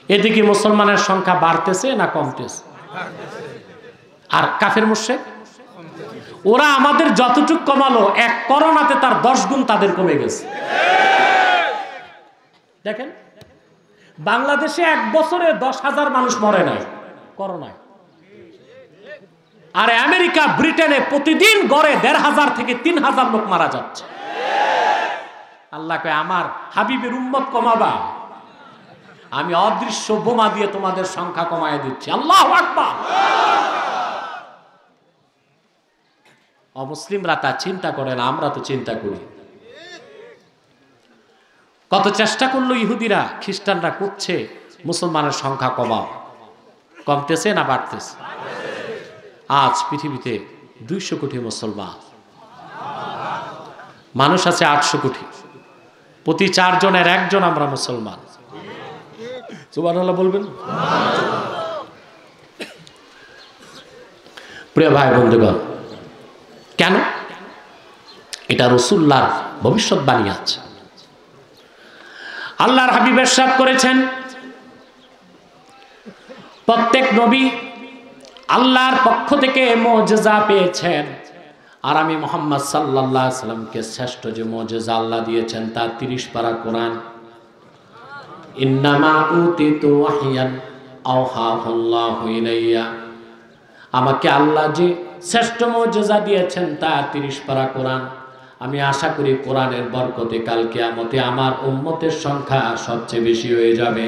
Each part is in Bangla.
এদিকে মুসলমানের সংখ্যা বাড়তেছে না কমতেছে? আর কাফের মুশরিক ওরা আমাদের যতটুক কমালো, এক করোনাতে তার 10 গুণ তাদের কমে গেছে। দেখেন বাংলাদেশে 1 বছরে 10,000 মানুষ মরে নাই করোনায়, আর আমেরিকা ব্রিটেনে প্রতিদিন গড়ে 1,500 থেকে 3,000 লোক মারা যাচ্ছে। আল্লাহ কয় আমার হাবিবের উম্মত কমাবা, আমি অদৃশ্য বোমা দিয়ে তোমাদের সংখ্যা কমায় দিচ্ছি। আল্লাহু আকবার। অমুসলিমরা তা চিন্তা করে না, আমরা তো চিন্তা করি। কত চেষ্টা করলো ইহুদিরা খ্রিস্টানরা করছে মুসলমানের সংখ্যা কমাও, কমতেছে না বাড়তেছে? আজ পৃথিবীতে 200 কোটি মুসলমান, মানুষ আছে 800 কোটি, প্রতি 4 জনের 1 জন আমরা মুসলমান। সুবহানাল্লাহ বলবেন? প্রিয় ভাই বন্ধুগণ, কেন? এটা রাসূলুল্লাহর ভবিষ্যৎবাণী আছে। আল্লাহর হাবিব ইরশাদ করেছেন, প্রত্যেক নবী আল্লাহর পক্ষ থেকে মুজিজা পেয়েছেন, আর আমি মুহাম্মদ সাল্লাল্লাহু আলাইহি সাল্লামকে শ্রেষ্ঠ যে মুজিজা আল্লাহ দিয়েছেন তা 30 পারা কোরআন। ইন্নামা উতিতু ওয়াহইয়ান আওহাহুল্লাহু ইলাইয়া, আমাকে আল্লাহ যে শ্রেষ্ঠ মুজিজা দিয়েছেন তা 30 পারা কোরআন। আমি আশা করি কোরআনের বরকতে কাল কিয়ামতে আমার উম্মতের সংখ্যা সবচেয়ে বেশি হয়ে যাবে।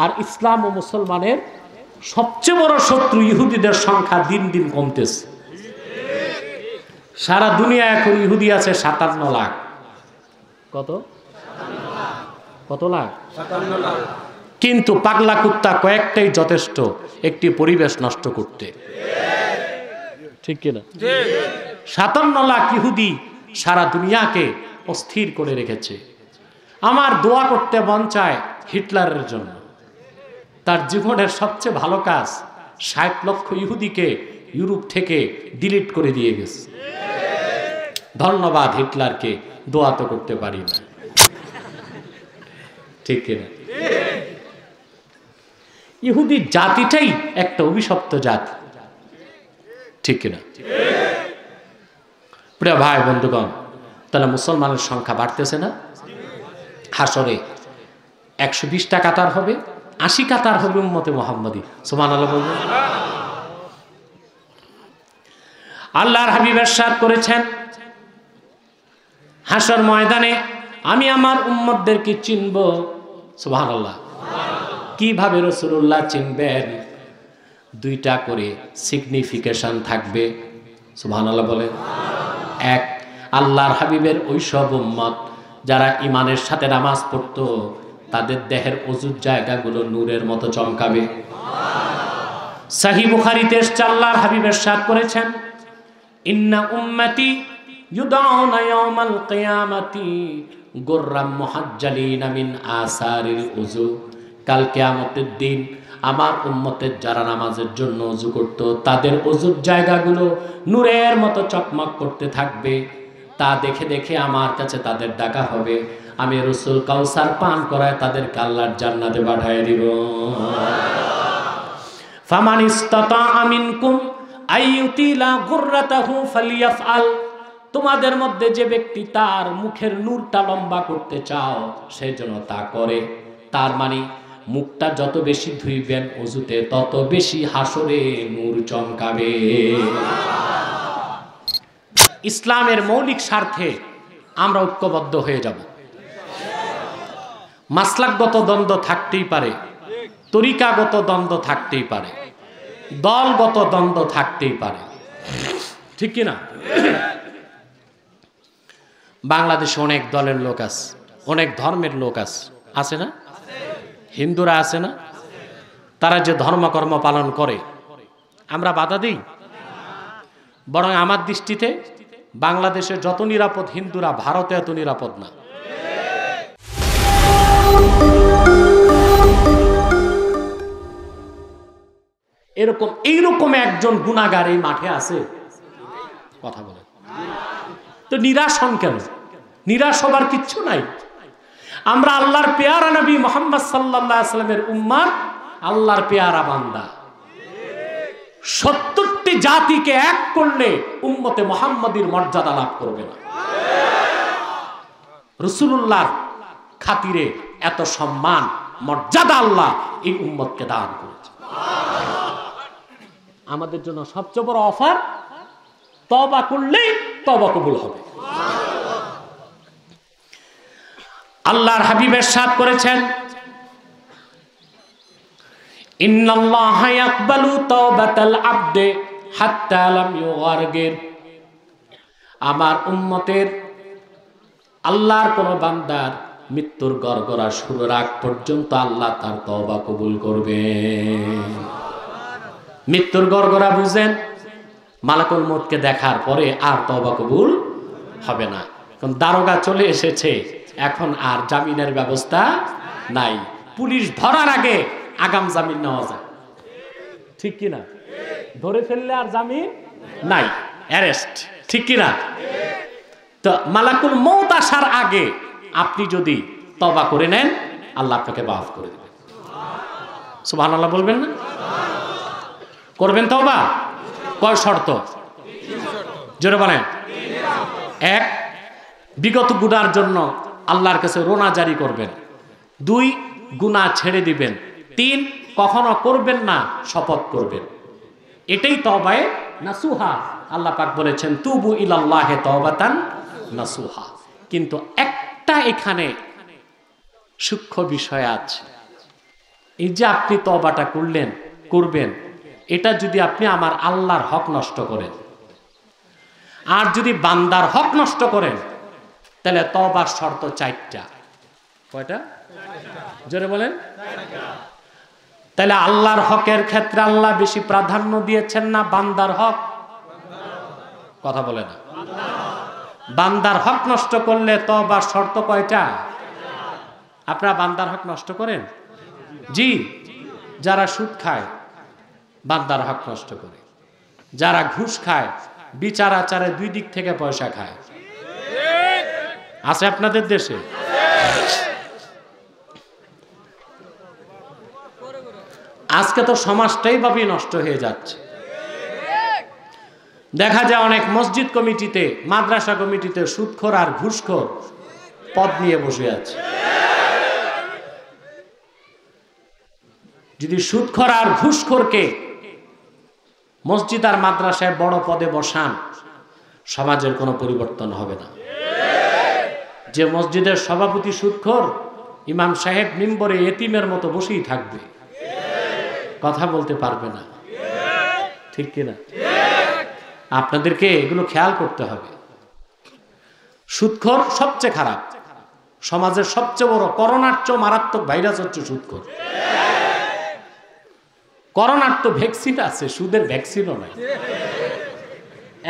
আর ইসলাম ও মুসলমানের সবচেয়ে বড় শত্রু ইহুদিদের সংখ্যা দিন দিন কমতেছে। সারা দুনিয়া এখন ইহুদি আছে 57 লাখ। কত লাখ? 57 লাখ। কিন্তু পাগলা কুত্তা কয়েকটাই যথেষ্ট একটি পরিবেশ নষ্ট করতে, ঠিক কিনা? 57 লাখ ইহুদি সারা দুনিয়াকে অস্থির করে রেখেছে। আমার দোয়া করতে মন চায় হিটলারের জন্য। তার জীবনের সবচেয়ে ভালো কাজ 60 লক্ষ ইহুদিকে ইউরোপ থেকে ডিলিট করে দিয়ে গেছে। ধন্যবাদ হিটলারকে, দোয়া তো করতে পারি না, ঠিক কিনা? ইহুদি জাতিটাই একটা অভিশপ্ত জাতি, ঠিক কিনা? প্রিয় ভাই বন্ধুগণ, তাহলে মুসলমানের সংখ্যা বাড়তেছে না? হাসরে 120টা কাতার হবে, 80 কাতার হবে উম্মতে মুহাম্মাদি। সুবহানাল্লাহ বলবেন? আল্লাহর হাবিব ইরশাদ করেছেন, হাসর ময়দানে আমি আমার উম্মতদেরকে চিনব। সুবহানাল্লাহ। কিভাবে রাসূলুল্লাহ চিনবেন? 2টা করে সিগনিফিকেশন থাকবে। সুবহানাল্লাহ বলেন। 1, আল্লাহর হাবিবের ওই সব উম্মত যারা ঈমানের সাথে নামাজ পড়তো তাদের দেহের অজুর জায়গাগুলো নূরের মতো চমকাবে। সহিহ বুখারীতে আল্লাহর হাবিব ইরশাদ করেছেন, ইন্না উম্মতি ইউদাউনা ইয়াউমাল কিয়ামাতি গুররাম মুহাজ্জালিনা মিন আসারিল উযু। কাল কিয়ামতের দিন আমার উম্মতের যারা নামাজের জন্য ওযু করত তাদের ওযুর জায়গাগুলো নূরের মতো চকমক করতে থাকবে। তা দেখে দেখে আমার কাছে তাদের ডাকা হবে, আমি রাসূল কাউসার পান করায় তাদেরকে আল্লাহর জান্নাতে পাঠিয়ে দিব। ফামান ইসতাতা মিনকুম আইয়ুতিলা গুররাতাহু ফালিয়াফআল। তোমাদের মধ্যে যে ব্যক্তি তার মুখের নূরটা লম্বা করতে চাও সে যেন তা করে। তার মানে মুখটা যত বেশি ধুইবেন ওযুতে তত বেশি হাসরে নূর চমকাবে। ইসলামের মৌলিক স্বার্থে আমরা ঐক্যবদ্ধ হয়ে যাব। মাসলাকগত দ্বন্দ্ব থাকতেই পারে, তরিকাগত দ্বন্দ্ব থাকতেই পারে, দলগত দ্বন্দ্ব থাকতেই পারে, ঠিক কিনা? বাংলাদেশে অনেক দলের লোক আছে, অনেক ধর্মের লোক আছে না? হিন্দুরা আছে না? তারা যে ধর্মকর্ম পালন করে আমরা বাধা দিই? বরং আমার দৃষ্টিতে বাংলাদেশে যত নিরাপদ হিন্দুরা ভারতে এত নিরাপদ না। এইরকম একজন গুনাহগার এই মাঠে আছে, কথা বলে তো নিরাশ হন কেন? নিরাশ হবার কিচ্ছু নাই। আমরা আল্লাহর পেয়ারা নবী মুহাম্মদ সাল্লাল্লাহু আলাইহি ওয়াসাল্লামের উম্মত, আল্লাহর পেয়ারা বান্দা। 70টি জাতিকে এক করলে উম্মতে মুহাম্মাদীর মর্যাদা লাভ করবে না। রাসূলুল্লাহর খাতিরে এত সম্মান মর্যাদা আল্লাহ এই উম্মতকে দান করেছে। আমাদের জন্য সবচেয়ে বড় অফার, তওবা করলেই তওবা কবুল হবে। আল্লাহর হাবিব ইরশাদ করেছেন, ইন্নাল্লাহা ইয়াকবালু তাওবাতাল আবদে হাত্তা লাম ইউগারগির। আমার উম্মতের আল্লাহর কোন বান্দার মৃত্যুর গড়গড়া শুরুর আগ পর্যন্ত আল্লাহ তার তওবা কবুল করবেন। মৃত্যুর গড়গড়া বুঝেন, মালাকুল মউতকে দেখার পরে আর তওবা কবুল হবে না। কারণ দারোগা চলে এসেছে, এখন আর জামিনের ব্যবস্থা নাই। পুলিশ ধরার আগে আগাম জামিন নেওয়া যায়, ঠিক কিনা? ধরে ফেললে আর জামিন নাই, অ্যারেস্ট, ঠিক কিনা? তো মালাকুল মউত আসার আগে আপনি যদি তওবা করে নেন, আল্লাহ আপনাকে মাফ করে দেবেন। সুবহানাল্লাহ বলবেন না? করবেন তওবা? কয় শর্ত? জোরে বলেন। 1, বিগত গুনার জন্য আল্লাহর কাছে রোনা জারি করবেন। 2, গুনাহ ছেড়ে দিবেন। 3, কখনো করবেন না শপথ করবেন। এটাই তওবায়ে নাসুহা। আল্লাহ পাক বলেছেন, তুবু ইলাল্লাহি তাওবাতান নাসুহা। কিন্তু একটা এখানে সূক্ষ্ম বিষয় আছে। এই যে আপনি তওবাটা করবেন, এটা যদি আপনি আমার আল্লাহর হক নষ্ট করেন, আর যদি বান্দার হক নষ্ট করেন, তাহলে তওবার শর্ত 4টা। কয়টা? জোরে বলেন। তাহলে আল্লাহর হকের ক্ষেত্রে আল্লাহ বেশি প্রাধান্য দিয়েছেন না বান্দার হক? কথা বলে না। বান্দার হক নষ্ট করলে তওবার শর্ত কয়টা? আপনারা বান্দার হক নষ্ট করেন? জি। যারা সুদ খায় বান্দার হক নষ্ট করে, যারা ঘুষ খায় বিচার আচারে 2 দিক থেকে পয়সা খায়, আছে আপনাদের দেশে? আজকে তো সমাজটাই ভাবে নষ্ট হয়ে যাচ্ছে। দেখা যায় অনেক মসজিদ কমিটিতে, মাদ্রাসা কমিটিতে সুদখোর আর ঘুষখোর পদ নিয়ে বসে আছে। যদি সুদখোর আর ঘুষখোরকে মসজিদ আর মাদ্রাসায় বড় পদে বসান, সমাজের কোনো পরিবর্তন হবে না। যে মসজিদের সভাপতি সুদখোর, ইমাম সাহেব মিম্বরে এতিমের মতো বসেই থাকবে, কথা বলতে পারবে না, ঠিক কিনা? আপনাদেরকে এগুলো খেয়াল করতে হবে। সুদখোর সবচেয়ে খারাপ, সমাজের সবচেয়ে বড়, করোনার চেয়ে মারাত্মক ভাইরাস হচ্ছে সুদখোর। করোনার তো ভ্যাকসিন আছে, সুদের ভ্যাকসিনও নাই।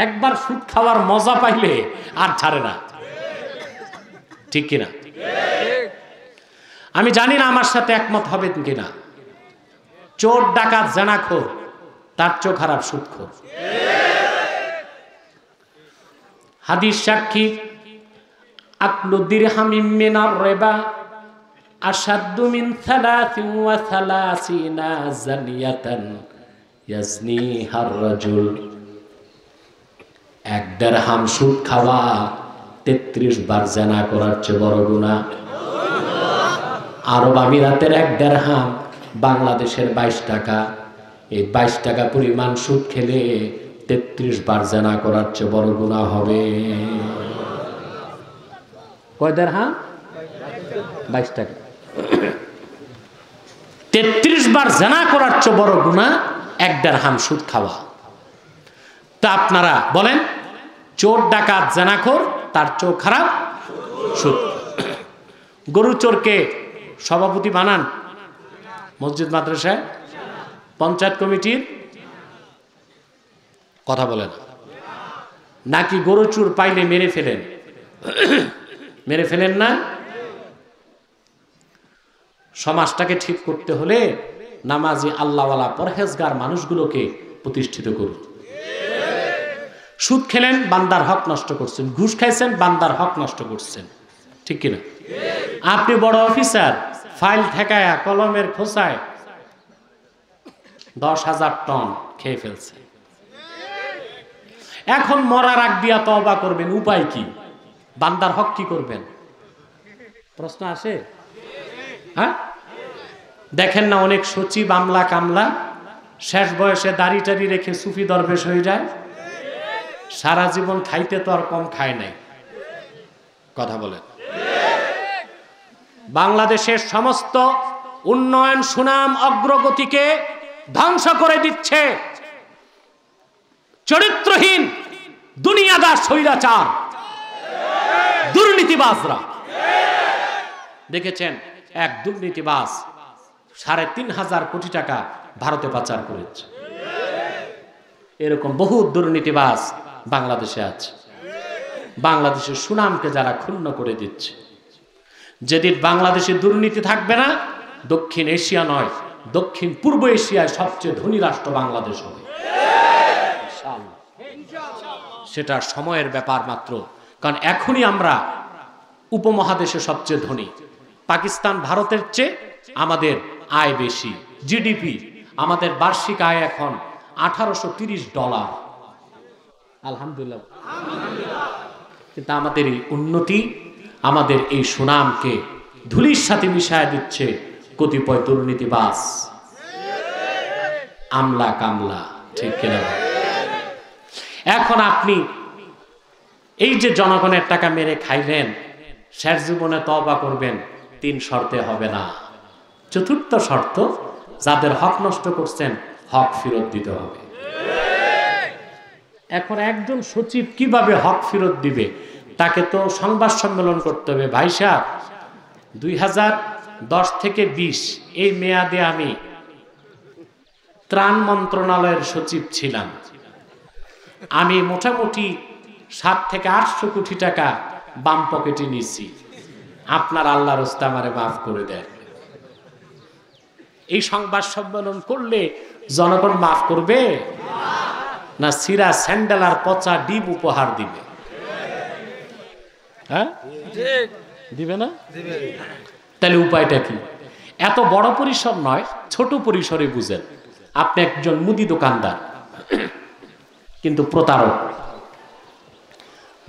একবার সুদ খাওয়ার মজা পাইলে আর ছাড়ে না, ঠিক কিনা? আমি জানি না আমার সাথে একমত হবেন কিনা। চোর ডাকাত জেনাখোর তার চেয়ে খারাপ সুদখোর। হাদিস সাক্ষী, আকলু দিরহামিম মিনার রিবা আশাদ্দু মিন 33 জানিয়াতান ইয়াজনিহার রাজুল। 1 দিরহাম সুদ খাওয়া 33 বার জিনা করার চেয়ে বড় গুনাহ। আরব আমিরাতের 1 দিরহাম বাংলাদেশের 22 টাকা। এই 22 টাকা পরিমাণ সুদ খেলে 33 বার জিনা করার চেয়ে বড় গুনাহ হবে। কয় দিরহাম? 22 টাকা। 33 বার জিনা করার চেয়ে বড় গুনাহ 1 দিরহাম সুদ খাওয়া। তা আপনারা বলেন, চোর ডাকাত জেনাখোর তার চেয়ে খারাপ সুদ। গরু চোরকে সভাপতি বানান মসজিদ মাদ্রাসায়, পঞ্চায়েত কমিটির, কথা বলেন, নাকি গরু চোর পাইলে মেরে ফেলেন? মেরে ফেলেন না? সমাজটাকে ঠিক করতে হলে নামাজি আল্লাহওয়ালা পরহেজগার মানুষগুলোকে প্রতিষ্ঠিত করুন। সুদ খেলেন, বান্দার হক নষ্ট করছেন। ঘুষ খাইছেন, বান্দার হক নষ্ট করছেন, ঠিক কিনা? আপনি বড় অফিসার, ফাইল ঠেকায়া কলমের খোঁচায় 10,000 টন খেয়ে ফেলছে। এখন মরার আগ দিয়া তওবা করবেন, উপায় কি? বান্দার হক কি করবেন? প্রশ্ন আসে। হ্যাঁ, দেখেন না অনেক সচিব আমলা কামলা শেষ বয়সে দাড়ি টাড়ি রেখে সুফি দরবেশ হয়ে যায়। সারা জীবন খাইতে তো আর কম খায় নাই। কথা বলেন। বাংলাদেশের সমস্ত উন্নয়ন সুনাম অগ্রগতিকে ধ্বংস করে দিচ্ছে চরিত্রহীন দুনিয়াদার স্বৈরাচার দুর্নীতিবাজরা। দেখেছেন এক দুর্নীতিবাজ 3,500 কোটি টাকা ভারতে পাচার করেছে। এরকম বহু দুর্নীতিবাজ বাংলাদেশে আছে। বাংলাদেশের সুনামকে যারা ক্ষুণ্ণ করে দিচ্ছে। যেদিন বাংলাদেশে দুর্নীতি থাকবে না, দক্ষিণ এশিয়া নয়, দক্ষিণ পূর্ব এশিয়ায় সবচেয়ে ধনী রাষ্ট্র বাংলাদেশ হবে। সেটা সময়ের ব্যাপার মাত্র। কারণ এখনই আমরা উপমহাদেশে সবচেয়ে ধনী। পাকিস্তান ভারতের চেয়ে আমাদের আয় বেশি। জিডিপি আমাদের বার্ষিক আয় এখন $1830। আলহামদুলিল্লাহ। কিন্তু আমাদের এই উন্নতি, আমাদের এই সুনামকে ধুলির সাথে মিশায় দিচ্ছে কতিপয় দুর্নীতিবাজ আমলা কামলা। ঠিক কিনা? এখন আপনি এই যে জনগণের টাকা মেরে খাইলেন, শেষ জীবনে তওবা করবেন 3 শর্তে হবে না। চতুর্থ শর্ত, যাদের হক নষ্ট করছেন হক ফেরত দিতে হবে। এখন একজন সচিব কিভাবে হক ফেরত দিবে? তাকে তো সংবাদ সম্মেলন করতে হবে। ভাই সাহেব, 2010 থেকে 20 এই মেয়াদে আমি ত্রাণ মন্ত্রণালয়ের সচিব ছিলাম। আমি মোটামুটি 7 থেকে 800 কোটি টাকা বাম পকেটে নিয়েছি। আপনার আল্লাহর রাস্তায় আমারে মাফ করে দেন। এই সংবাদ সম্মেলন করলে জনগণ মাফ করবে না সিরা স্যান্ডেল আর পচা ডিম উপহার দিবে? হ্যাঁ, দিবে না? তাহলে উপায়টা কি? এত বড় পরিসর নয়, ছোট পরিসরে বুঝেন। আপনি একজন মুদি দোকানদার, কিন্তু প্রতারক,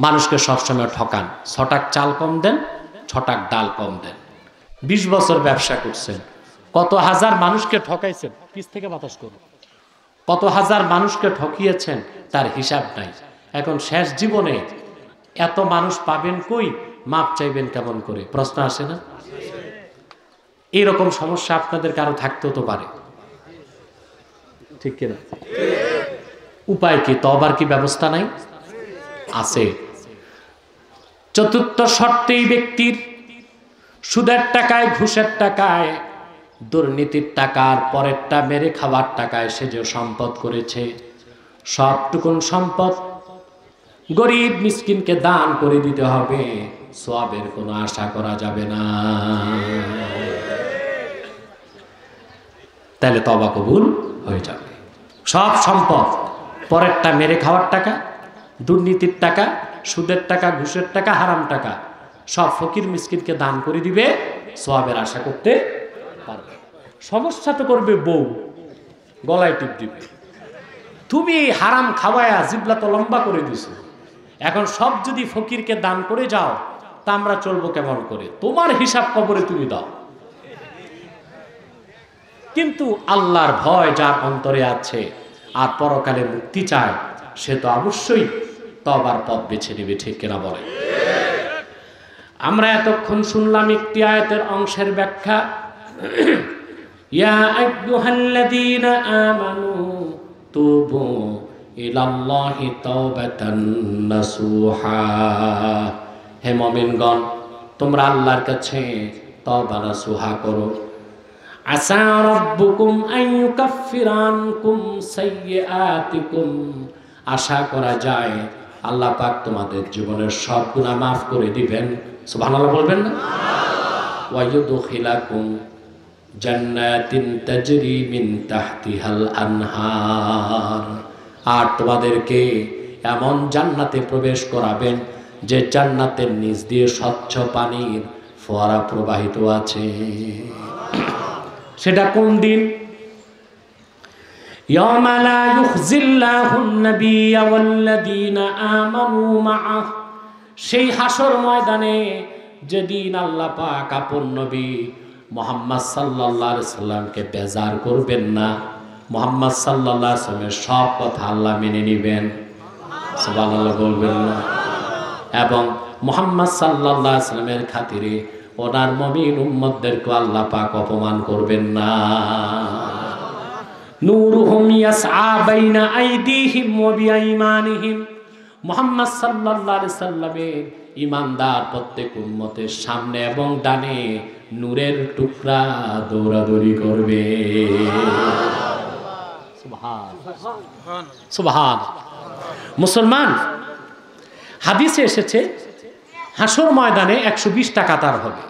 মানুষকে সবসময় ঠকান। 6 টাকা চাল কম দেন, 6 টাকা ডাল কম দেন। 20 বছর ব্যবসা করছেন, কত হাজার মানুষকে ঠকাইছেন। পিছ থেকে বাতাস করুন। কত হাজার মানুষকে ঠকিয়েছেন তার হিসাব নাই। এখন শেষ জীবনে এত মানুষ পাবেন কই? মাপ চাইবেন কেমন করে? প্রশ্ন আসে না? এইরকম সমস্যা আপনাদের কারো থাকতেও তো পারে। ঠিক কিনা? উপায় কি? তওবার কি ব্যবস্থা নাই? আছে। চতুর্থ শর্তেই ব্যক্তির সুদের টাকায়, ঘুষের টাকায়, দুর্নীতির টাকার পরেরটা মেরে খাওয়ার টাকায় সে যে সম্পদ করেছে, সবটুকুন সম্পদ গরিব মিসকিনকে দান করে দিতে হবে। সওয়াবের কোনো আশা করা যাবে না। তাহলে তওবা কবুল হয়ে যাবে। সব সম্পদ, পরেরটা মেরে খাওয়ার টাকা, দুর্নীতির টাকা, সুদের টাকা, ঘুষের টাকা, হারাম টাকা, সব ফকির মিসকিনকে দান করে দিবে, সওয়াবের আশা করতে পারবে। সমস্যা তো করবে বউ, গলায় টিপ দিবে। তুমি এই হারাম খাওয়ায়া জিবলা তো লম্বা করে দিছো, এখন সব যদি ফকিরকে দান করে যাও তা আমরা চলবো কেমন করে? তোমার হিসাব কবরে তুমি দাও। কিন্তু আল্লাহর ভয় যার অন্তরে আছে আর পরকালে মুক্তি চায়, সে তো অবশ্যই তওবার পথ বেছে নেবে। ঠিক কিনা বলে? আমরা এতক্ষণ শুনলাম একটি আয়াতের অংশের ব্যাখ্যা। ইয়া আইয়ুহাল্লাযীনা আমানু তুবু ইলাল্লাহি তাওবাতান নাসুহা। হে মুমিনগণ, তোমরা আল্লাহর কাছে তওবা নাসুহা করো। আসা রাব্বুকুম আন ইউকাফফিরা আনকুম সাইয়্যাতিকুম। আশা করা যায় আল্লাহ পাক তোমাদের জীবনের সব গুনাহ মাফ করে দিবেন। সুবহানাল্লাহ বলবেন না? ওয়া ইউদখিলাকুম জান্নাতিন তাজরি মিন তাহতিহাল আনহার। আর তোমাদেরকে এমন জান্নাতে প্রবেশ করাবেন যে জান্নাতের নিচ দিয়ে স্বচ্ছ পানির ফোয়ারা প্রবাহিত আছে। সেটা কোন দিন? ইয়াওমা লা ইউখজিল্লাহুন নাবিয়্যা ওয়াল্লাযীনা আমানু মা'আহ, সেই হাসর ময়দানে যেদিন আল্লাহ পাক আপন নবী মুহাম্মদ সাল্লাল্লাহু আলাইহি সাল্লামকে বেজার করবেন না, মুহাম্মদ সাল্লাল্লাহু আলাইহি সাল্লামের সব কথা আল্লাহ মেনে নেবেন, সুবহানাল্লাহ বলবেন না? এবং মুহাম্মদ সাল্লাল্লাহু আলাইহি সাল্লামের খাতিরে ওনার মুমিন উম্মতদেরকে আল্লাহ পাক অপমান করবেন না। নূরুহুম ইয়াসআ বাইনা আইদিহিম ওয়া বিআইমানিহিম, মুহাম্মদ সাল্লাল্লাহু আলাইহি সাল্লামের ঈমানদার প্রত্যেক উম্মতের সামনে এবং ডানে নূরের টুকরা দৌড়াদৌড়ি করবে। সুবহান সুবহান। মুসলমান, হাদিসে এসেছে হাসর ময়দানে 120টা কাতার হবে,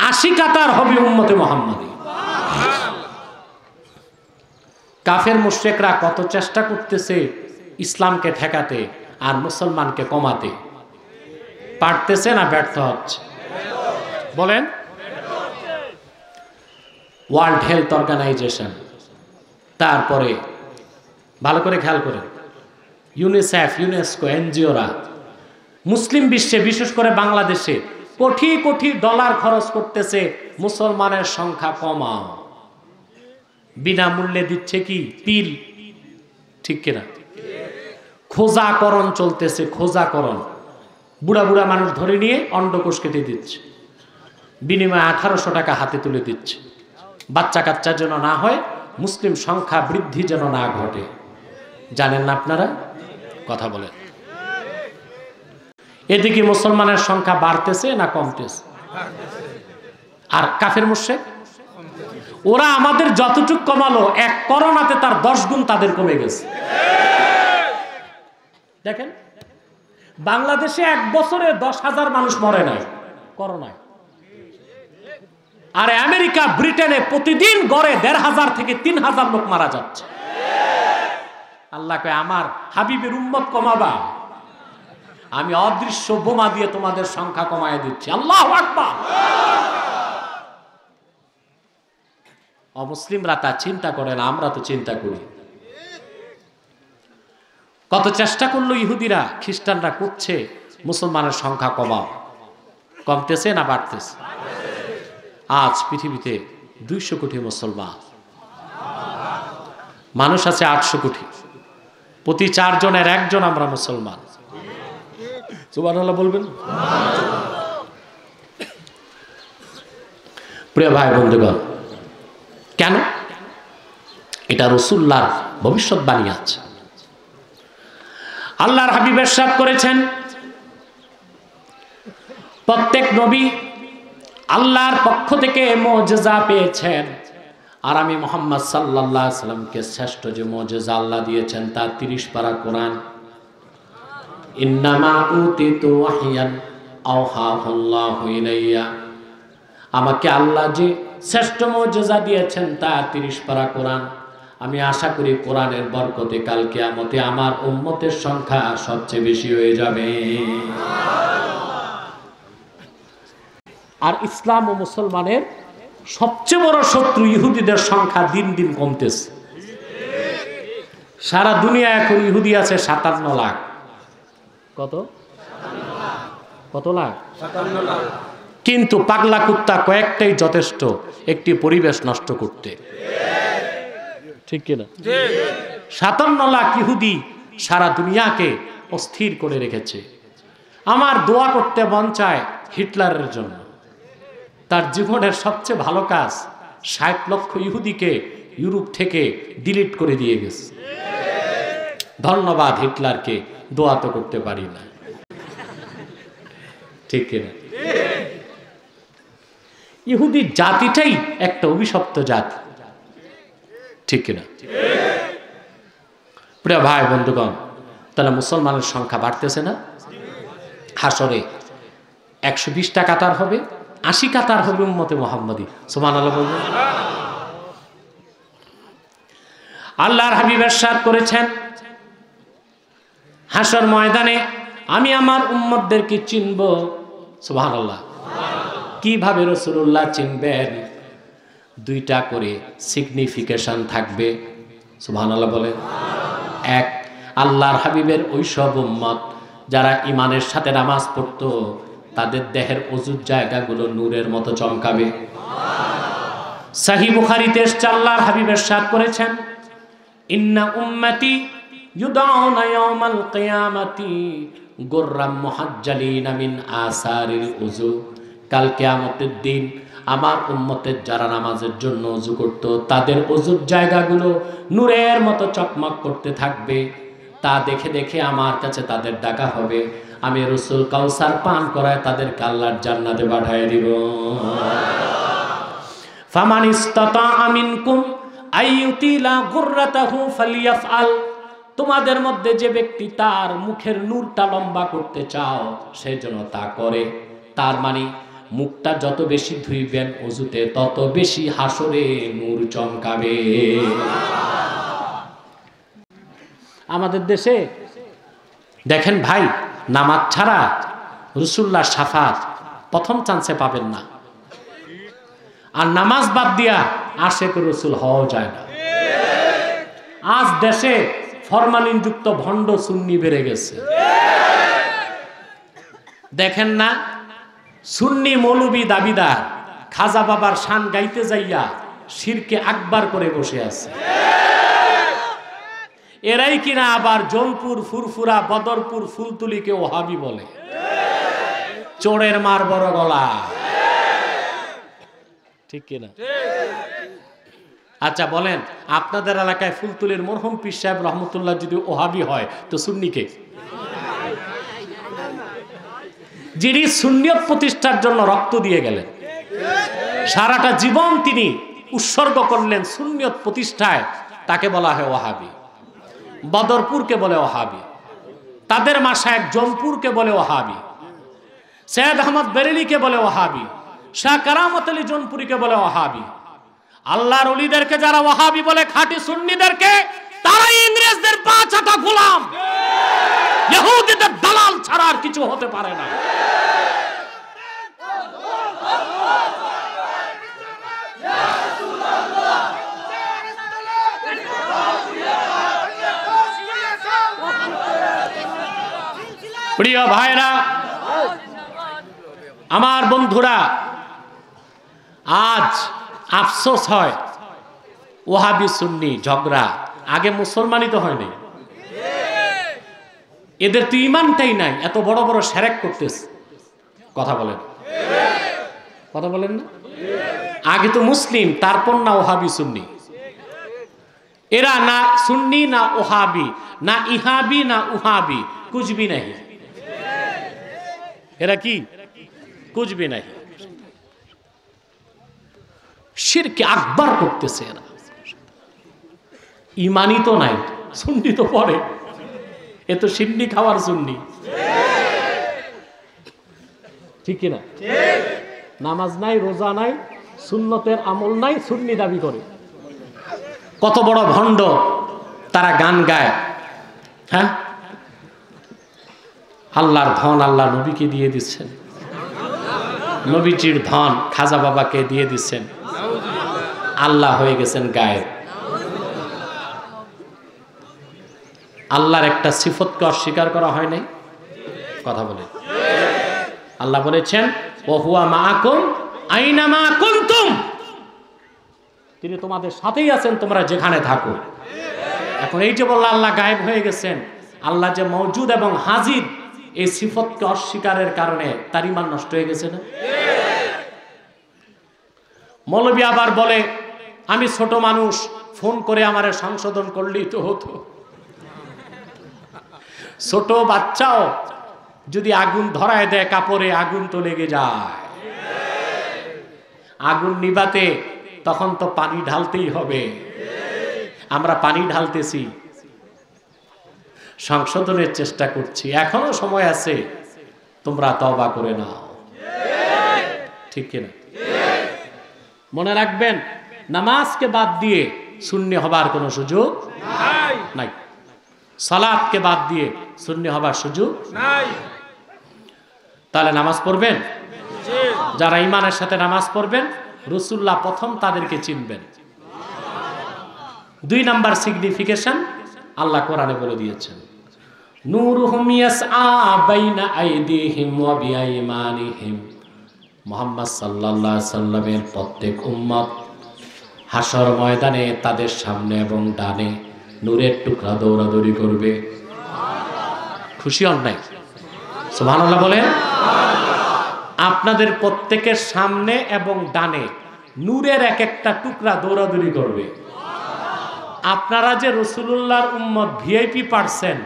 80 কাতার হবে উম্মতে মুহাম্মাদী। কাফের মুশরিকরা কত চেষ্টা করতেছে ইসলামকে ঠেকাতে আর মুসলমানকে কমাতে, পারতেছে না ব্যর্থ হচ্ছে? বলেন। ওয়ার্ল্ড হেলথ অর্গানাইজেশন, তারপরে ভালো করে খেয়াল করেন, ইউনিসেফ, ইউনেস্কো, এনজিওরা মুসলিম বিশ্বে বিশেষ করে বাংলাদেশে কোটি কোটি ডলার খরচ করতেছে মুসলমানের সংখ্যা কমাও। বিনামূল্যে দিচ্ছে কি পিল, ঠিক কিনা? খোঁজাকরণ চলতেছে, খোঁজাকরণ। বুড়া বুড়া মানুষ ধরে নিয়ে অন্ডকোষ কেটে দিচ্ছে, বিনিময়ে 1800 টাকা হাতে তুলে দিচ্ছে। বাচ্চা কাচ্চা যেন না হয়, মুসলিম সংখ্যা বৃদ্ধি যেন না ঘটে। জানেন না আপনারা? কথা বলেন। এদিকে মুসলমানের সংখ্যা বাড়তেছে না কমতেছে? আর কাফের মুশরিক ওরা আমাদের যতটুকু কমালো, এক করোনাতে তার 10 গুণ তাদের কমে গেছে। দেখেন, বাংলাদেশে 1 বছরে 10,000 মানুষ মরে নাই করোনায়, আর আমেরিকা, ব্রিটেনে প্রতিদিন গড়ে 1,500 থেকে 3,000 লোক মারা যাচ্ছে। আল্লাহ কয়, আমার হাবিবের উম্মত কমাবা, আমি অদৃশ্য বোমা দিয়ে তোমাদের সংখ্যা কমায় দিচ্ছি। আল্লাহু আকবার। অমুসলিমরা তা চিন্তা করে না, আমরা তো চিন্তা করি। কত চেষ্টা করলো ইহুদিরা, খ্রিস্টানরা করছে মুসলমানের সংখ্যা কমাও, কমতেছে না বাড়তেছে? আজ পৃথিবীতে 200 কোটি মুসলমান, মানুষ আছে 800 কোটি, প্রতি 4 জনের 1 জন আমরা মুসলমান। সুবহানাল্লাহ বলবেন। প্রিয় ভাই বন্ধুগণ, কেন? এটা রাসূলুল্লাহর ভবিষ্যৎবাণী আছে। আল্লাহর হাবিব ইরশাদ করেছেন, প্রত্যেক নবী আল্লাহর পক্ষ থেকে মুজিজা পেয়েছেন, আর আমি মুহাম্মদ সাল্লাল্লাহু আলাইহি সাল্লামকে শ্রেষ্ঠ যে মুজিজা আল্লাহ দিয়েছেন তা 30 পারা কোরআন। ইন্নামা উতিতু ওয়াহইয়ান আওহাহুল্লাহু ইলাইয়া, আমাকে আল্লাহ যে শ্রেষ্ঠ মুজিজা দিয়েছেন তা 30 পারা কোরআন। আমি আশা করি কোরআনের বরকতে কাল কিয়ামতে আমার উম্মতের সংখ্যা সবচেয়ে বেশি হয়ে যাবে। আর ইসলাম ও মুসলমানের সবচেয়ে বড় শত্রু ইহুদিদের সংখ্যা দিন দিন কমতেছে। সারা দুনিয়া এখন ইহুদি আছে 57 লাখ। কত? কত লাখ? 57 লাখ। কিন্তু পাগলা কুত্তা কয়েকটাই যথেষ্ট একটি পরিবেশ নষ্ট করতে, ঠিক কিনা? 57 লাখ ইহুদি সারা দুনিয়াকে অস্থির করে রেখেছে। আমার দোয়া করতে মন চায় হিটলারের জন্য। তার জীবনের সবচেয়ে ভালো কাজ 60 লক্ষ ইহুদিকে ইউরোপ থেকে ডিলিট করে দিয়ে গেছে। ধন্যবাদ হিটলারকে, দোয়া তো করতে পারি না, ঠিক কিনা? ইহুদি জাতিটাই একটা অভিশপ্ত জাতি, ঠিক কিনা? প্রিয় ভাই বন্ধুগণ, তাহলে মুসলমানের সংখ্যা বাড়তেছে না? হাসরে 120টা কাতার হবে, 80 কাতার হবে উম্মতে মুহাম্মাদী। সুবহানাল্লাহ বলবেন। আল্লাহর হাবিব ইরশাদ করেছেন, হাসর ময়দানে আমি আমার উম্মতদেরকে চিনব সুবহানাল্লাহ। কিভাবে রাসূলুল্লাহ চিনবেন? দুইটা করে সিগনিফিকেশন থাকবে। সুবহানাল্লাহ বলেন। এক, আল্লাহর হাবিবের ওই সব উম্মত যারা ইমানের সাথে নামাজ পড়তো তাদের দেহের অজুর জায়গাগুলো নূরের মতো চমকাবে। সহিহ বুখারীতে এসেছে, আল্লাহর হাবিব ইরশাদ করেছেন, ইন্না উম্মতি ইউদাউনা ইয়াওমাল কিয়ামাতি গুররাম মুহাজ্জালিনা মিন আসারিল উযু। কাল কিয়ামতের দিন আমার উম্মতের যারা নামাজের জন্য ওযু করত তাদের ওযুর জায়গাগুলো নূরের মতো চকমক করতে থাকবে। তা দেখে দেখে আমার কাছে তাদের ডাকা হবে, আমি রাসূল কাউসার পান করায় তাদেরকে আল্লাহর জান্নাতে পাঠিয়ে দিব। ফামান ইসতাতা মিনকুম আইয়ুতিলা গুররাতাহু ফালিয়াফআল। তোমাদের মধ্যে যে ব্যক্তি তার মুখের নূরটা লম্বা করতে চাও সে যেন তা করে। তার মানে মুখটা যত বেশি ধুইবেন ওযুতে তত বেশি হাসরে নূর চমকাবে। আমাদের দেশে দেখেন ভাই, নামাজ ছাড়া রাসূলুল্লাহর শাফাত প্রথম চান্সে পাবেন না, আর নামাজ বাদ দিয়া আশিক রাসূল হওয়া যায় না। আজ দেশে ফরমালিনযুক্ত ভণ্ড সুন্নি বেড়ে গেছে। দেখেন না, সুন্নি মৌলবী দাবিদার খাজা বাবার শান গাইতে যাইয়া শিরকে আকবার করে বসে আছে। এরাই কিনা আবার জলপুর, ফুরফুরা, বদরপুর, ফুলতুলিকে ওহাবি বলে। চোরের মার বড় গলা, ঠিক কিনা? আচ্ছা বলেন, আপনাদের এলাকায় ফুলতুলির মরহুম পীর সাহেব রহমতুল্লাহ যদি ওহাবি হয় তো সুন্নিকে? যিনি সুন্নিয়ত প্রতিষ্ঠার জন্য রক্ত দিয়ে গেলেন, সারাটা জীবন তিনি উৎসর্গ করলেন সুন্নিয়ত প্রতিষ্ঠায়, তাকে বলা হয় ওহাবি। বদরপুরকে বলে ওহাবি, তাদের মাশায়েখ জৌনপুরকে বলে ওহাবি, সৈয়দ আহমদ বেরেলিকে বলে ওহাবি, শাহ কারামত আলী জৌনপুরীকে বলে ওহাবি। আল্লাহর ওলিদেরকে যারা ওহাবি বলে, খাঁটি সুন্নিদেরকে, তারাই ইংরেজদের পাঁচাটা গোলাম, ইহুদিদের দালাল ছাড়া আর কিছু হতে পারে না। প্রিয় ভাইরা, আমার বন্ধুরা, আজ আফসোস হয় ওহাবি সুন্নি ঝগড়া। আগে মুসলমানই তো হয়নি, এদের তো ইমানটাই নাই, এত বড় বড় শিরক করতেছে। কথা বলেন, কথা বলেন না? আগে তো মুসলিম, তারপর না ওহাবি সুন্নি। এরা না সুন্নি না ওহাবি, না ইহাবি না উহাবি, কুছ ভি নাই। এরা কি? কুছ ভি নাই। শিরকে আকবার করতেছে এরা। ইমানই তো নাই, সুন্নি তো পড়ে, এ তো সিন্নি খাওয়ার সুন্নি, ঠিক কিনা? নামাজ নাই, রোজা নাই, সুন্নতের আমল নাই, সুন্নি দাবি করে। কত বড় ভণ্ড তারা গান গায়। হ্যাঁ, আল্লাহর ধন আল্লাহ নবীকে দিয়ে দিচ্ছেন, নবীজির ধন খাজা বাবাকে দিয়ে দিচ্ছেন, আল্লাহ হয়ে গেছেন গায়েব। আল্লাহর একটা সিফতকে অস্বীকার করা হয় নাই। কথা বলে, আল্লাহ বলেছেন ওহুয়া মাআকুম আইনামা কুনতুম, তিনি তোমাদের সাথেই আছেন তোমরা যেখানে থাকো। এখন এই যে বলল আল্লাহ গায়েব হয়ে গেছেন, আল্লাহ যে মওজুদ এবং হাজির, এই সিফতকে অস্বীকারের কারণে তার ঈমান নষ্ট হয়ে গেছে না? মৌলবী আবার বলে আমি ছোট মানুষ, ফোন করে আমারে সংশোধন করলেই তো হতো। ছোট বাচ্চাও যদি আগুন ধরায় দেয় কাপড়ে, আগুন তো লেগে যায়। আগুন নিভাতে তখন তো পানি ঢালতেই হবে। আমরা পানি ঢালতেছি, সংশোধনের চেষ্টা করছি, এখনো সময় আছে, তোমরা তওবা করে নাও, ঠিক কিনা? মনে রাখবেন, নামাজকে বাদ দিয়ে সুন্নি হবার কোনো সুযোগ নাই, সালাতকে বাদ দিয়ে সুন্নি হবার সুযোগ নাই। তাহলে নামাজ পড়বেন? যারা ইমানের সাথে নামাজ পড়বেন রাসূলুল্লাহ প্রথম তাদেরকে চিনবেন। 2 নাম্বার সিগনিফিকেশন আল্লাহ কোরআনে বলে দিয়েছেন, নূরুহুম ইয়াসআ বাইনা আইদিহিম ওয়া বিআইমানিহিম। মুহাম্মদ সাল্লাল্লাহু আলাইহি সাল্লামের প্রত্যেক উম্মত হাসর ময়দানে তাদের সামনে এবং ডানে নূরের টুকরা দৌড়াদৌড়ি করবে। খুশি হন নাই? সুবহানাল্লাহ বলেন। আপনাদের প্রত্যেকের সামনে এবং ডানে নূরের এক একটা টুকরা দৌড়াদৌড়ি করবে। আপনারা যে রাসূলুল্লাহর উম্মত ভিআইপি পারছেন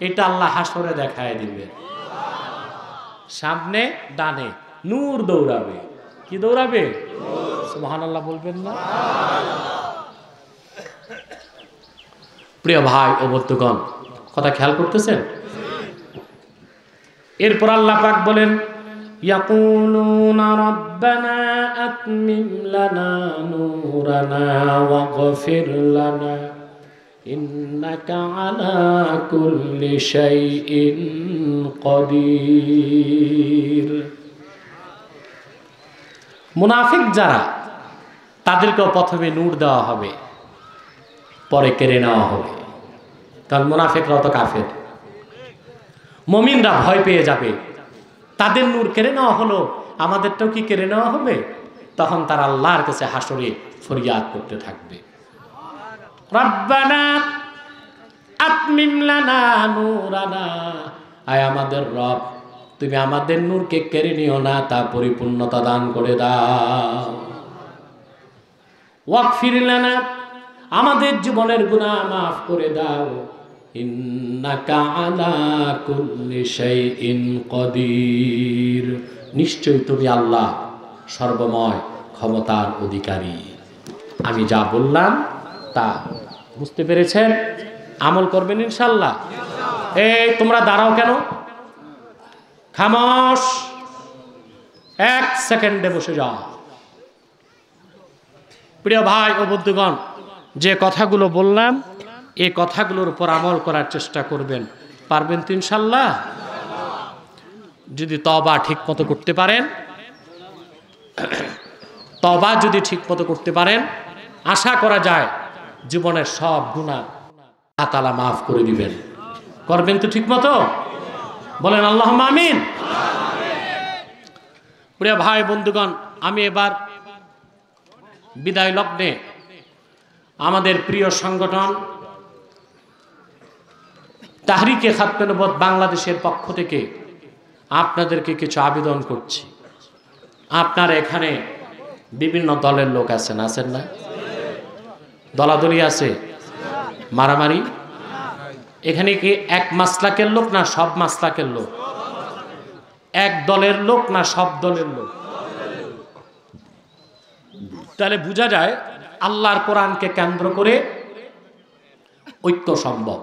এটা আল্লাহ হাসরে দেখায় দিবে। সামনে ডানে নূর দৌড়াবে। কি দৌড়াবে? সুবহানাল্লাহ বলবেন না? প্রিয় ভাই ও বন্ধুগণ, কথা খেয়াল করতেছেন? এরপর আল্লাহ পাক বলেন, ইয়াকুলুনা রাব্বানা আতমিম লানা নূরানা ওয়াগফির লানা ইন্নাকা আলা কুল্লি শাইইন কাদির। মুনাফিক যারা, তাদেরকেও প্রথমে নূর দেওয়া হবে, পরে কেড়ে নেওয়া হবে। কারণ মুনাফিকরাও তো কাফের। মুমিনরা ভয় পেয়ে যাবে, তাদের নূর কেড়ে নেওয়া হলো, আমাদেরটাও কি কেড়ে নেওয়া হবে? তখন তারা আল্লাহর কাছে হাসরে ফরিয়াদ করতে থাকবে, রব্বানা আতমিম লানা নূরানা, আয় আমাদের রব, তুমি আমাদের নূরকে কেড়ে নিও না, তা পরিপূর্ণতা দান করে দাও। ওয়াগফির লানা, আমাদের জীবনের গুনাহ মাফ করে দাও। ইন্নাকা আলা কুল্লি শাইইন কাদির, নিশ্চয়ই তুমি আল্লাহ সর্বময় ক্ষমতার অধিকারী। আমি যা বললাম তা বুঝতে পেরেছেন? আমল করবেন ইনশাআল্লাহ। এই তোমরা দাঁড়াও কেন? খামোশ, 1 সেকেন্ডে বসে যাও। প্রিয় ভাই ও বন্ধুগণ, যে কথাগুলো বললাম এই কথাগুলোর উপর আমল করার চেষ্টা করবেন। পারবেন তো ইনশাআল্লাহ? যদি তওবা ঠিক মতো করতে পারেন, তওবা যদি ঠিক মতো করতে পারেন, আশা করা যায় জীবনের সব গুনাহ আল্লাহ তাআলা মাফ করে দিবেন। করবেন তো ঠিক মতো? বলেন আল্লাহুম্মা আমিন। প্রিয় ভাই বন্ধুগণ, আমি এবার বিদায় লগ্নে আমাদের প্রিয় সংগঠন তাহরিকে খাতমে নবুয়ত বাংলাদেশের পক্ষ থেকে আপনাদেরকে কিছু আবেদন করছি। আপনার এখানে বিভিন্ন দলের লোক আছেন, আছেন না? দলাদলি আছে, মারামারি। এখানে কি এক মাসলাকের লোক না সব মাসলাকের লোক? এক দলের লোক না সব দলের লোক? তাহলে বোঝা যায় আল্লাহর কোরআনকে কেন্দ্র করে ঐক্য সম্ভব,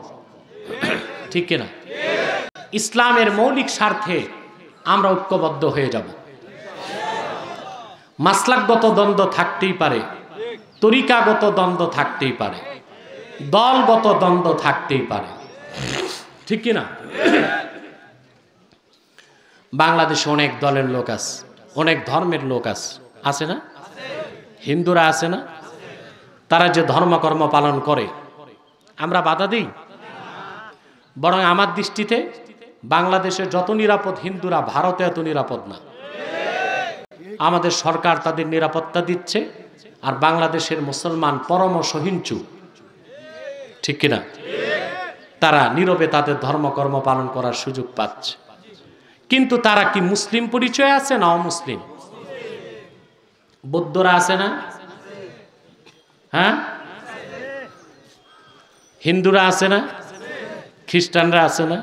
ঠিক কিনা? ইসলামের মৌলিক স্বার্থে আমরা ঐক্যবদ্ধ হয়ে যাব। মাসলাকগত দ্বন্দ্ব থাকতেই পারে, তরিকাগত দ্বন্দ্ব থাকতেই পারে, দলগত দ্বন্দ্ব থাকতেই পারে, ঠিক কিনা? বাংলাদেশে অনেক দলের লোক আছে, অনেক ধর্মের লোক আছে, আছে না? হিন্দুরা আছে না? তারা যে ধর্মকর্ম পালন করে আমরা বাধা দিই? বরং আমার দৃষ্টিতে বাংলাদেশে যত নিরাপদ হিন্দুরা ভারতে এত নিরাপদ না। আমাদের সরকার তাদের নিরাপত্তা দিচ্ছে, আর বাংলাদেশের মুসলমান পরম সহিংসু, ঠিক কিনা? তারা নীরবে তাদের ধর্মকর্ম পালন করার সুযোগ পাচ্ছে। কিন্তু তারা কি মুসলিম পরিচয় আছে না অমুসলিম? বৌদ্ধরা আছে না? হ্যাঁ, হিন্দুরা আছে না? খ্রিস্টানরা আছে না?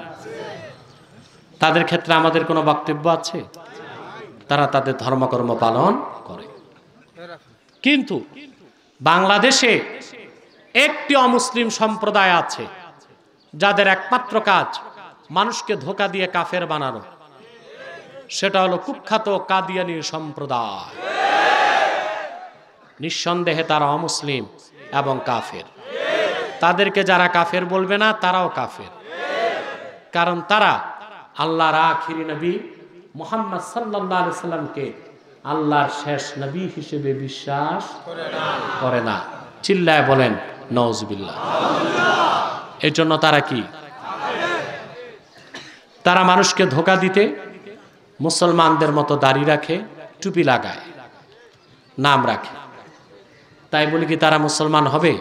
তাদের ক্ষেত্রে আমাদের কোনো বক্তব্য আছে? তারা তাদের ধর্মকর্ম পালন করে। কিন্তু বাংলাদেশে একটি অমুসলিম সম্প্রদায় আছে যাদের একমাত্র কাজ মানুষকে ধোঁকা দিয়ে কাফের বানানো। সেটা হলো কুখ্যাত কাদিয়ানী সম্প্রদায়। নিঃসন্দেহে তারা অমুসলিম এবং কাফের। তাদেরকে যারা কাফের বলবে না তারাও কাফের, কারণ তারা আল্লাহর আখিরি নবী মুহাম্মদ সাল্লাল্লাহু আলাইহি সাল্লামকে আল্লাহর শেষ নবী হিসেবে বিশ্বাস করে না। চিল্লায় বলেন নাউজুবিল্লাহ। এর জন্য তারা কি? তারা মানুষকে ধোঁকা দিতে মুসলমানদের মতো দাড়ি রাখে, টুপি লাগায়, নাম রাখে। তাই বলি কি তারা মুসলমান হবে?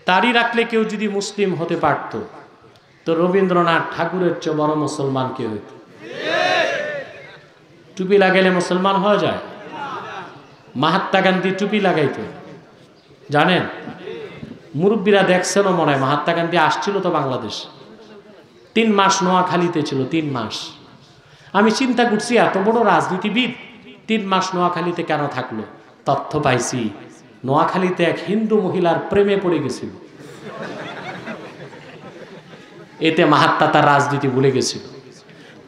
দাড়ি রাখলে কেউ যদি মুসলিম হতে পারত, তো রবীন্দ্রনাথ ঠাকুরের চেয়ে বড় মুসলমান কে হইত? টুপি লাগাইলে মুসলমান হওয়া যায়? মহাত্মা গান্ধী টুপি লাগাইতো, জানেন? মুরব্বীরা দেখছেনও মনে হয়। মহাত্মা গান্ধী আসছিল তো বাংলাদেশ, 3 মাস নোয়াখালীতে ছিল, 3 মাস। আমি চিন্তা করছি এত বড় রাজনীতিবিদ 3 মাস নোয়াখালীতে কেন থাকলো? তথ্য পাইছি, নোয়াখালীতে এক হিন্দু মহিলার প্রেমে পড়ে গেছিল। এতে মহাত্মা তার রাজনীতি ভুলে গেছিল।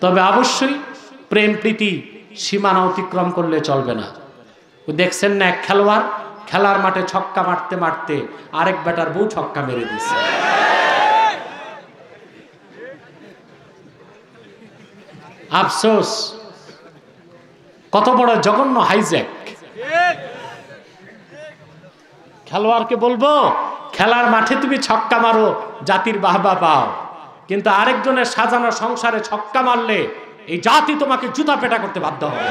তবে অবশ্যই প্রেম প্রীতি সীমানা অতিক্রম করলে চলবে না। দেখছেন না, এক খেলোয়াড় খেলার মাঠে ছক্কা মারতে মারতে আরেক ব্যাটার বউ ছক্কা মেরে দিচ্ছে। আফসোস, কত বড় জঘন্য হাইজ্যাক। খেলোয়াড়কে বলবো খেলার মাঠে তুমি ছক্কা মারো, জাতির বাহবা পাও, কিন্তু আরেকজনের সাজানো সংসারে ছক্কা মারলে এই জাতি তোমাকে জুতা পেটা করতে বাধ্য হবে।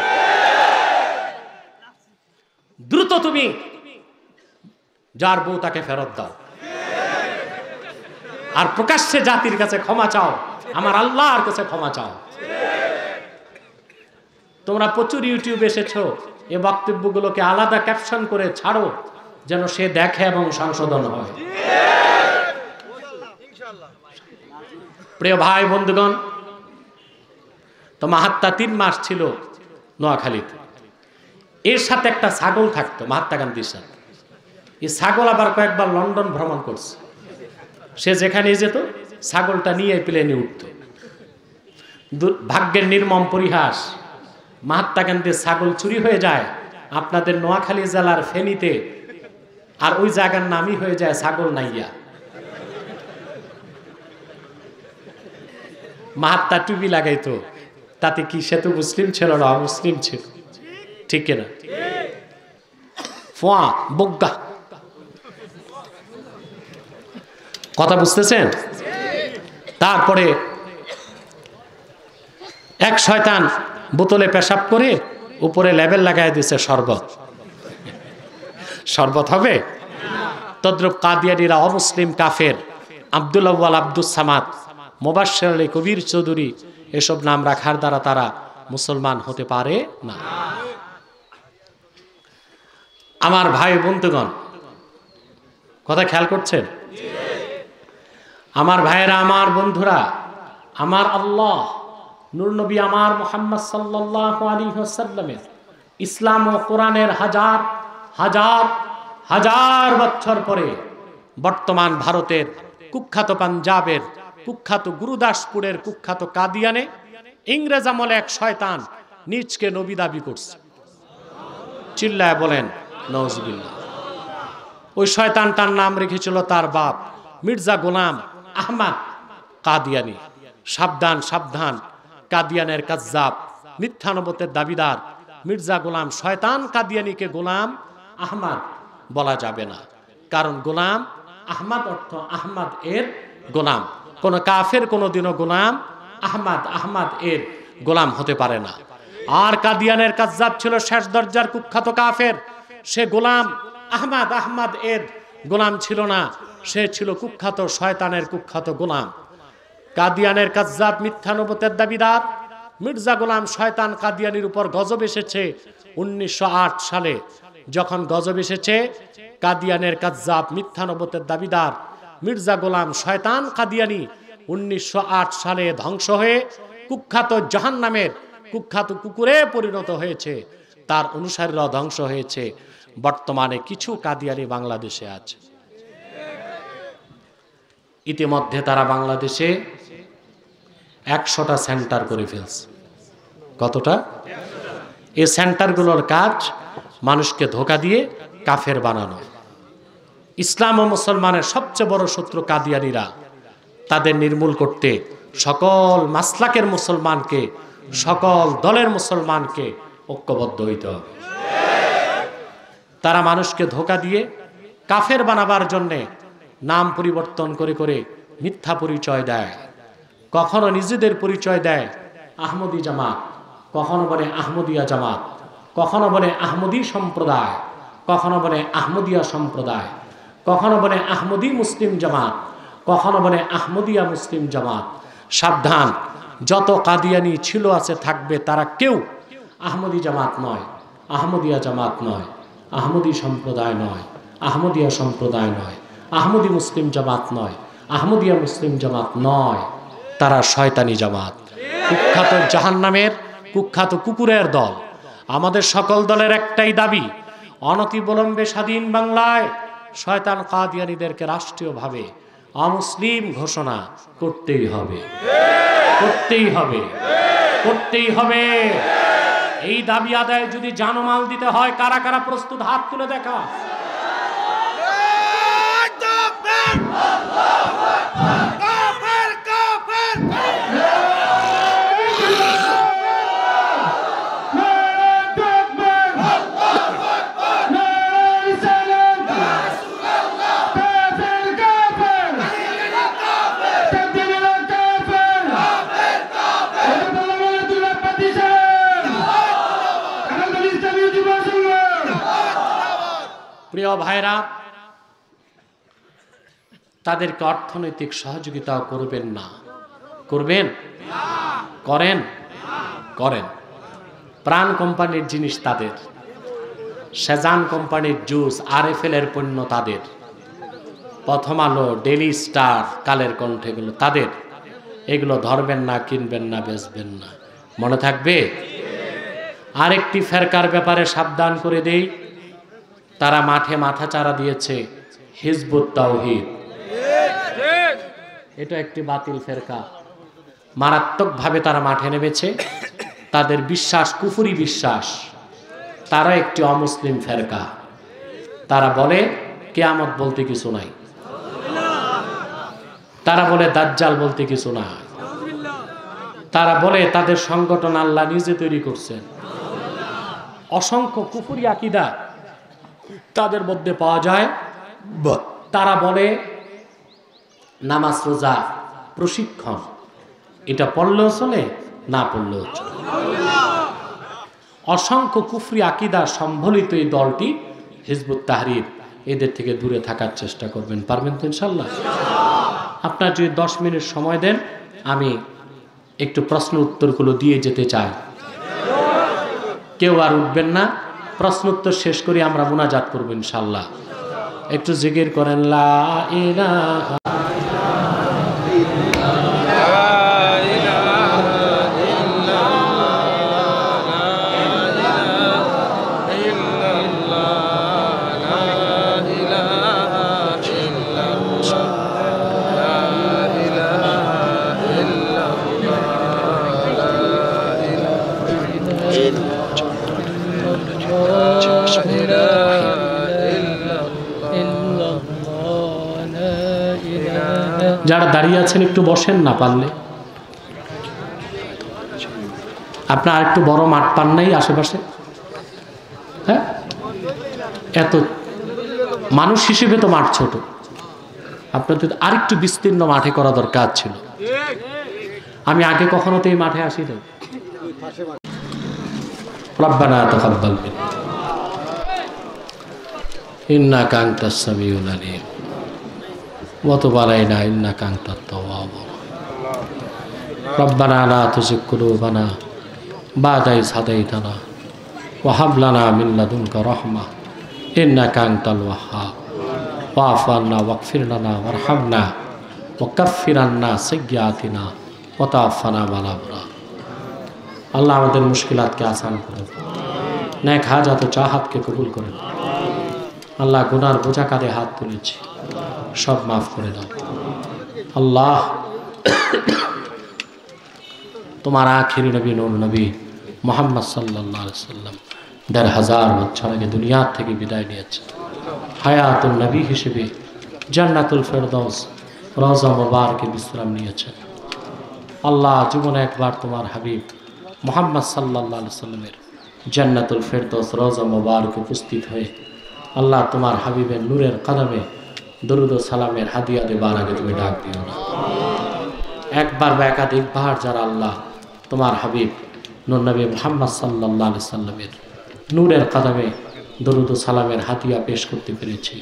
দ্রুত তুমি যার বউ তাকে ফেরত দাও, আর প্রকাশ্যে জাতির কাছে ক্ষমা চাও, আমার আল্লাহর কাছে ক্ষমা চাও। তোমরা প্রচুর ইউটিউবে এসেছো, এই বক্তব্যগুলোকে আলাদা ক্যাপশন করে ছাড়ো, যেন সে দেখে এবং সংশোধন হয়। প্রিয় ভাই বন্ধুগণ, তো মহাত্মা 3 মাস ছিল নোয়াখালীতে। এর সাথে একটা ছাগল থাকতো মহাত্মা গান্ধীর সাথে। এই ছাগল আবার কয়েকবার লন্ডন ভ্রমণ করছে। সে যেখানে যেত ছাগলটা নিয়ে প্লেনে উঠত। ভাগ্যের নির্মম পরিহাস, মহাত্মা গান্ধীর ছাগল চুরি হয়ে যায় আপনাদের নোয়াখালী জেলার ফেনীতে, আর ওই জায়গার নামই হয়ে যায় ছাগল নাইয়া। মহাত্মা টুপি লাগাইতো, তাতে কি সে তো মুসলিম ছিল না, অমুসলিম ছিল? ঠিক কিনা? ফোয়া বগ্গা, কথা বুঝতেছেন? তারপরে এক শয়তান বোতলে পেশাব করে উপরে লেবেল লাগাই দিয়েছে শরবত। শরবত হবে? তদ্রুপ কাদিয়ানীরা অমুসলিম কাফের, আব্দুল আউয়াল, আব্দুস সামাদ, মোবাশ্বের আলী, কবির চৌধুরী, এসব নাম রাখার দ্বারা তারা মুসলমান হতে পারে না। আমার ভাই বন্ধুগণ, কথা খেয়াল করছেন? আমার ভাইয়েরা, আমার বন্ধুরা, আমার আল্লাহ নূর নবী আমার মুহাম্মদ সাল্লাল্লাহু আলাইহি ওয়াসাল্লামের ইসলাম ও কোরআনের হাজার হাজার হাজার বছর পরে বর্তমান ভারতের কুখ্যাত পাঞ্জাবের কুখ্যাত গুরুদাসপুরের কুখ্যাত কাদিয়ানে ইংরেজ আমলে এক শয়তান নিজকে নবী দাবি করছে। চিল্লায় বলেন নাউজুবিল্লাহ। ওই শয়তানটার নাম রেখেছিল তার বাপ মির্জা গোলাম আহমদ কাদিয়ানী। সাবধান সাবধান, কাদিয়ানের কাজ্জাব, মিথ্যা নবুয়তের দাবিদার মির্জা গোলাম শয়তান কাদিয়ানীকে গোলাম আহমদ বলা যাবে না, কারণ গোলাম আহমদ অর্থ আহমদ এর গোলাম। কোন কাফের কোনোদিনও গোলাম আহমদ এর গোলাম হতে পারে না। আর কাদিয়ানের কাজ্জাব ছিল শেষ দরজার কুখ্যাত কাফের। সে গোলাম আহমদ এর গোলাম ছিল না, সে ছিল কুখ্যাত শয়তানের কুখ্যাত গোলাম। কাদিয়ানের কাজ্জাব মিথ্যা নবুয়তের দাবিদার মির্জা গোলাম শয়তান কাদিয়ানির উপর গজব এসেছে 1908 সালে। যখন গজব এসেছে, কাদিয়ানের কাজ্জাব মিথ্যা নবুয়তের দাবিদার মির্জা গোলাম শয়তান কাদিয়ানি 1908 সালে ধ্বংস হয়ে কুখ্যাত জাহান্নামের কুখ্যাত কুকুরে পরিণত হয়েছে। তার অনুসারীরা ধ্বংস হয়েছে। বর্তমানে কিছু কাদিয়ানি বাংলাদেশে আছে। ইতিমধ্যে তারা বাংলাদেশে 100টা সেন্টার করে ফেলছে। কতটা? এই সেন্টারগুলোর কাজ মানুষকে ধোঁকা দিয়ে কাফের বানানো। ইসলাম ও মুসলমানের সবচেয়ে বড় শত্রু কাদিয়ানীরা। তাদের নির্মূল করতে সকল মাসলাকের মুসলমানকে সকল দলের মুসলমানকে ঐক্যবদ্ধ হইতে হবে। তারা মানুষকে ধোঁকা দিয়ে কাফের বানাবার জন্যে নাম পরিবর্তন করে করে মিথ্যা পরিচয় দেয়। কখনো নিজেদের পরিচয় দেয় আহমদী জামাত, কখনো বলে আহমদিয়া জামাত, কখনো বলে আহমদী সম্প্রদায়, কখনো বলে আহমদিয়া সম্প্রদায়, কখনো বলে আহমদী মুসলিম জামাত, কখনো বলে আহমদিয়া মুসলিম জামাত। সাবধান, যত কাদিয়ানি ছিল আছে থাকবে, তারা কেউ আহমদী জামাত নয়, আহমদিয়া জামাত নয়, আহমদী সম্প্রদায় নয়, আহমদিয়া সম্প্রদায় নয়, আহমদী মুসলিম জামাত নয়, আহমদিয়া মুসলিম জামাত নয়। তারা শয়তানি জামাত, কুখ্যাত জাহান্নামের কুখ্যাত কুকুরের দল। আমাদের সকল দলের একটাই দাবি, অনতিবিলম্বে স্বাধীন বাংলায় শয়তান কাদিয়ানীদেরকে রাষ্ট্রীয়ভাবে অমুসলিম ঘোষণা করতেই হবে, করতেই হবে, করতেই হবে। এই দাবি আদায়ে যদি জানমাল দিতে হয়, কারা কারা প্রস্তুত হাত তুলে দেখা। প্রিয় ভাইরা, তাদেরকে অর্থনৈতিক সহযোগিতা করবেন না, করবেন? করেন? করেন। প্রাণ কোম্পানির জিনিস তাদের, সেজান কোম্পানির জুস, RFL এর পণ্য তাদের, প্রথম আলো, ডেইলি স্টার, কালের কণ্ঠ, এগুলো তাদের। এগুলো ধরবেন না, কিনবেন না, বেচবেন না, মনে থাকবে। আরেকটি ফেরকার ব্যাপারে সাবধান করে দেই, তারা মাঠে মাথা চারা দিয়েছে হিজবুত তাওহীদ। এটা একটি বাতিল ফেরকা, মারাত্মকভাবে তারা মাঠে নেমেছে। তাদের বিশ্বাস কুফরি বিশ্বাস, তারা একটি অমুসলিম ফেরকা। তারা বলে কিয়ামত বলতে কিছু নাই, তারা বলে দাজ্জাল বলতে কিছু না, তারা বলে তাদের সংগঠন আল্লাহ নিজে তৈরি করছেন। অসংখ্য কুফরি আকীদা তাদের মধ্যে পাওয়া যায়। তারা বলে নামাজ রোজা প্রশিক্ষণ, এটা পড়লেও চলে, না পড়লেও চলে। অসংখ্য কুফরি আকীদা সম্বলিত এই দলটি হিজবুত তাহরীর। এদের থেকে দূরে থাকার চেষ্টা করবেন, পারবেন তো ইনশাল্লাহ? আপনার যদি 10 মিনিট সময় দেন, আমি একটু প্রশ্ন উত্তরগুলো দিয়ে যেতে চাই। কেউ আর উঠবেন না, প্রশ্ন উত্তর শেষ করে আমরা মুনাজাত করব ইনশাল্লাহ। একটু জিকির করেন, লা ইলাহা যারা দাঁড়িয়ে আছেন একটু বসেন না পারলে। আপনার আরেকটু বড় মাঠ পান নাই আশেপাশে? হ্যাঁ, এত মানুষ হিসেবে তো মাঠ ছোট, আপনাদের আরেকটু বিস্তীর্ণ মাঠে করা দরকার ছিল। আমি আগে কখনো তো এই মাঠে আসি নাই। রব্বানা তাকাব্বাল মিন্না ইন্নাকা আনতাস সামিউল আলিম ওয়া তুব আলাইনা ইন্নাকা আনতাত তাওয়াব। রব্বানা লা তুযিগ কুলুবানা বা'দা ইয হাদাইতানা ওয়া হাব লানা মিন লাদুনকা রাহমাহ ইন্নাকা আনতাল ওয়াহ্হাব ওয়া'ফু আন্না ওয়াগফির লানা ওয়ারহামনা ওয়া কাফফির আন্না সাইয়্যাতিনা ওয়া তাওয়াফানা মা'আল আবরার। আল্লাহ আমাদের মুশকিলাতকে আসান করেন, নেক হাজাত ও চাহাতকে কবুল করেন। আল্লাহ গুনার বোঝা কাঁধে হাত তুলেছি, সব মাফ করে দাও। আল্লাহ তোমার আখিরি নবী নূর নবী মুহাম্মদ সাল্লাল্লাহু আলাইহি ওয়াসাল্লাম ১৫০০ বছর আগে দুনিয়া থেকে বিদায় নিয়েছে। হায়াতুন নবী হিসেবে জান্নাতুল ফেরদৌস রওজা মুবারকে বিশ্রাম নিয়েছেন। আল্লাহ জীবনে একবার তোমার হাবিব মুহাম্মদ সাল্লাল্লাহু আলাইহি সাল্লামের জান্নাতুল ফেরদৌস রওজা মুবারক উপস্থিত হয়ে আল্লাহ তোমার হাবিবের নূরের কদমে দরুদ ও সালামের হাদিয়া দেবার আগে তুমি ডাক দিও না। একবার বা একাধিকবার যারা আল্লাহ তোমার হাবিব নূর নবী মুহাম্মদ সাল্লাল্লাহু আলাইহি সাল্লামের নূরের কদমে দরুদ ও সালামের হাদিয়া পেশ করতে পেরেছি,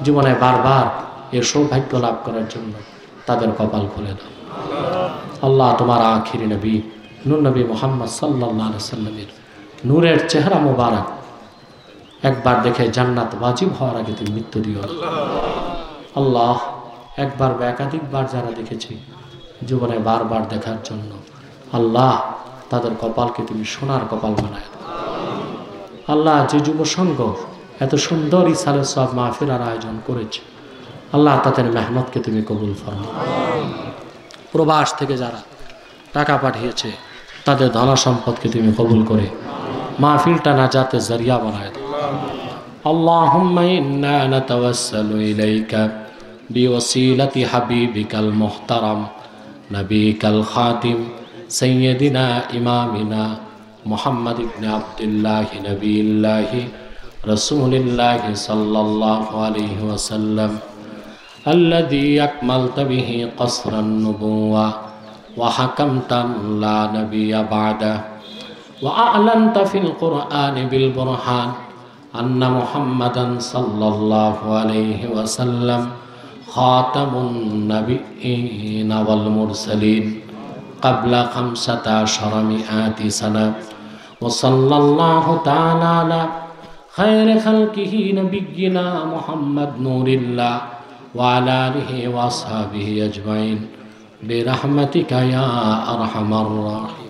জীবনে বারবার এর সৌভাগ্য লাভ করার জন্য তাদের কপাল খুলে দাও। আল্লাহ তোমার আখিরি নবী নূর নবী মুহাম্মদ সাল্লাল্লাহু আলাইহি সাল্লামের নূরের চেহারা মোবারক একবার দেখে জান্নাত ওয়াজিব হওয়ার আগে তুমি মৃত্যু দিও না। আল্লাহ একবার বা একাধিকবার যারা দেখেছি জীবনে বারবার দেখার জন্য আল্লাহ তাদের কপালকে তুমি সোনার কপাল বানায় দাও। আল্লাহ যে যুব সংঘ এত সুন্দর ইসালে সব মাহফিলার আয়োজন করেছে আল্লাহ তাদের মেহনতকে তুমি কবুল ফরমাও। প্রবাস থেকে যারা টাকা পাঠিয়েছে তাদের ধন সম্পদকে তুমি কবুল করে মাহফিলটা নাজাতের জরিয়া বানায় দাও। আল্লাহুম্মা ইন্না নাতাওয়াসসালু ইলাইকা বিওয়াসিলাতি হাবিবিকাল মুহতারাম নবিকাল খাতিম সাইয়্যিদিনা ইমামিনা মুহাম্মদ ইবনে আব্দুল্লাহ নবিয়্যিল্লাহ রাসূলিল্লাহ সাল্লাল্লাহু আলাইহি ওয়াসাল্লাম الذي أكملت به قصر النبوة وحكمت لا نبي بعده وأعلنت في القرآن بالبرهان أن محمدا صلى الله عليه وسلم خاتم النبيين والمرسلين قبل 1500 سنة وصلى الله تعالى على خير خلقه نبينا محمد نور الله وعلى آله وأصحابه أجمعين برحمتك يا أرحم الراحمين।